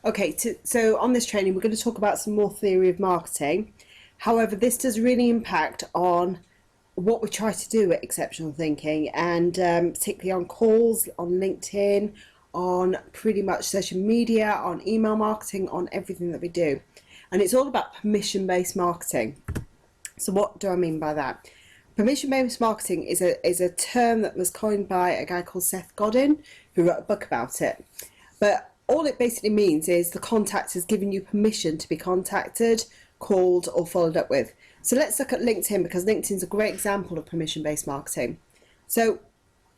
Okay, so on this training, we're going to talk about some more theory of marketing. However, this does really impact on what we try to do at Exceptional Thinking, and particularly on calls, on LinkedIn, on pretty much social media, on email marketing, on everything that we do. And it's all about permission-based marketing. So what do I mean by that? Permission-based marketing is a term that was coined by a guy called Seth Godin, who wrote a book about it. But all it basically means is the contact has given you permission to be contacted, called, or followed up with. So let's look at LinkedIn, because LinkedIn's a great example of permission-based marketing. So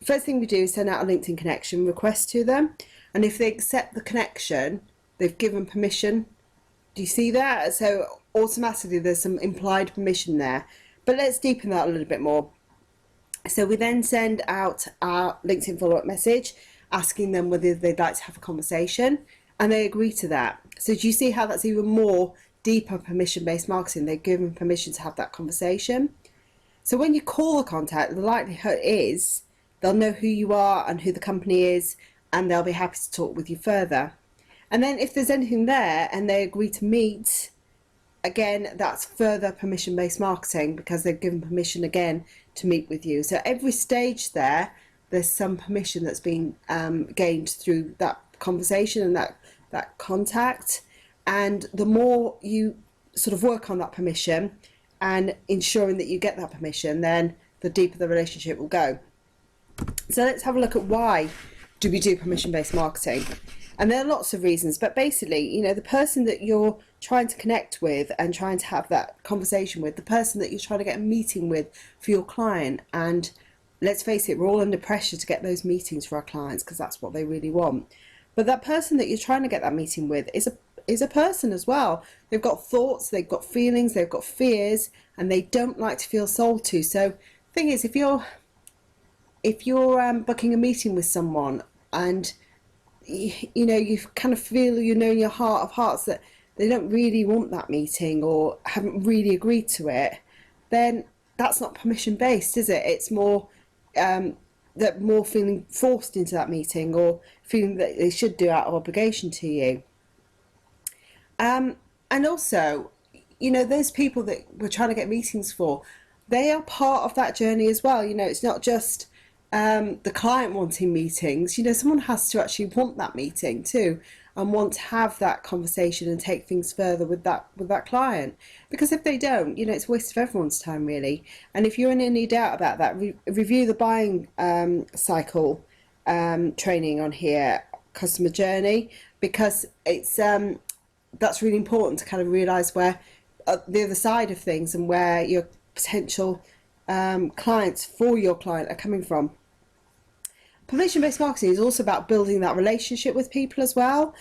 first thing we do is send out a LinkedIn connection request to them, and if they accept the connection, they've given permission. Do you see that? So automatically there's some implied permission there. But let's deepen that a little bit more. So we then send out our LinkedIn follow-up message asking them whether they'd like to have a conversation, and they agree to that. So do you see how that's even more deeper permission-based marketing? They're given permission to have that conversation. So when you call a contact, the likelihood is they'll know who you are and who the company is, and they'll be happy to talk with you further. And then if there's anything there and they agree to meet, again, that's further permission-based marketing, because they've given permission again to meet with you. So every stage there's some permission that's been gained through that conversation and that contact. And the more you sort of work on that permission and ensuring that you get that permission, then the deeper the relationship will go. So let's have a look at why do we do permission-based marketing. And there are lots of reasons, but basically, the person that you're trying to connect with and trying to have that conversation with, the person that you're trying to get a meeting with for your client, and let's face it, we're all under pressure to get those meetings for our clients because that's what they really want. But that person that you're trying to get that meeting with is a person as well. They've got thoughts, they've got feelings, they've got fears, and they don't like to feel sold to. So the thing is, if you're booking a meeting with someone and you kind of feel, in your heart of hearts that they don't really want that meeting or haven't really agreed to it, then that's not permission based, is it? It's more that more feeling forced into that meeting, or feeling that they should do out of obligation to you. And also, those people that we're trying to get meetings for, they are part of that journey as well. It's not just the client wanting meetings. Someone has to actually want that meeting too, and want to have that conversation and take things further with that client. Because if they don't, it's a waste of everyone's time, really. And if you're in any doubt about that, review the buying cycle training on here, customer journey, because it's that's really important to kind of realise where the other side of things and where your potential clients for your client are coming from. Permission-based marketing is also about building that relationship with people as well,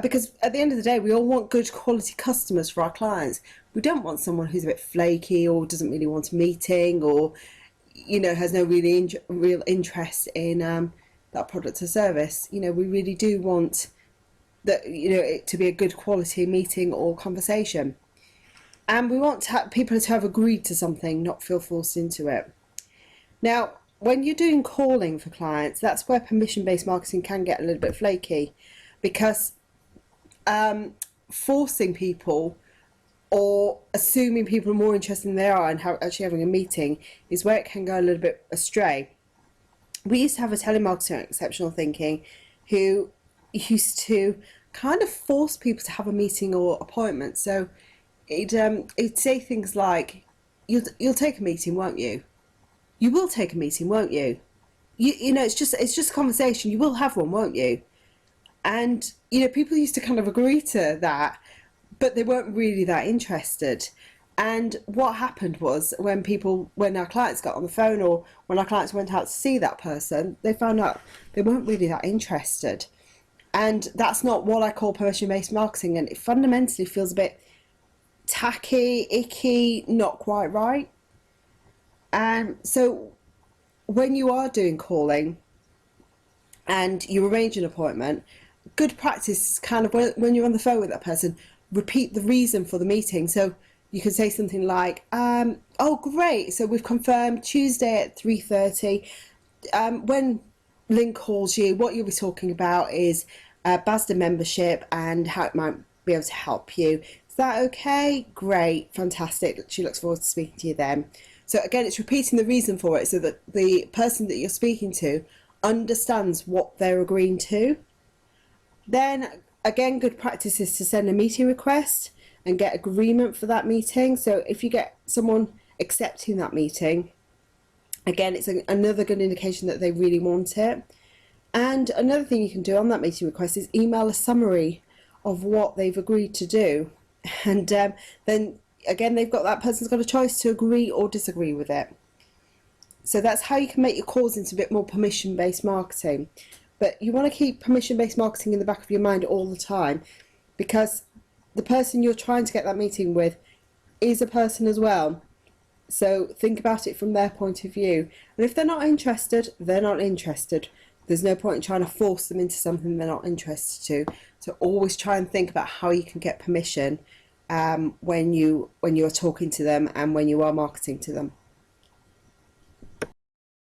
because at the end of the day, we all want good quality customers for our clients. We don't want someone who's a bit flaky or doesn't really want a meeting, or has no really real interest in that product or service. We really do want that it to be a good quality meeting or conversation, and we want people to have agreed to something, not feel forced into it. Now, when you're doing calling for clients, that's where permission-based marketing can get a little bit flaky, because forcing people or assuming people are more interested than they are in actually having a meeting is where it can go a little bit astray. We used to have a telemarketer at Exceptional Thinking who used to kind of force people to have a meeting or appointment. So it'd say things like, "You'll take a meeting, won't you? You will take a meeting, won't you? It's just a conversation. You will have one, won't you?" And people used to kind of agree to that, but they weren't really that interested. And what happened was, when our clients got on the phone, or when our clients went out to see that person, they found out they weren't really that interested. And that's not what I call permission-based marketing, and it fundamentally feels a bit tacky, icky, not quite right. So when you are doing calling and you arrange an appointment, good practice is kind of when you're on the phone with that person, repeat the reason for the meeting. So you could say something like, "Oh, great, so we've confirmed Tuesday at 3:30. When Lynn calls you, what you'll be talking about is BASDA membership and how it might be able to help you. Is that okay? Great, fantastic. She looks forward to speaking to you then. So again, it's repeating the reason for it so that the person that you're speaking to understands what they're agreeing to. Then again, good practice is to send a meeting request and get agreement for that meeting. So if you get someone accepting that meeting, again, it's another good indication that they really want it. And another thing you can do on that meeting request is email a summary of what they've agreed to do. And then again, that person's got a choice to agree or disagree with it. So that's how you can make your calls into a bit more permission-based marketing. But you want to keep permission-based marketing in the back of your mind all the time, because the person you're trying to get that meeting with is a person as well. So think about it from their point of view. And if they're not interested, they're not interested. There's no point in trying to force them into something they're not interested to. So always try and think about how you can get permission when you're talking to them and when you are marketing to them.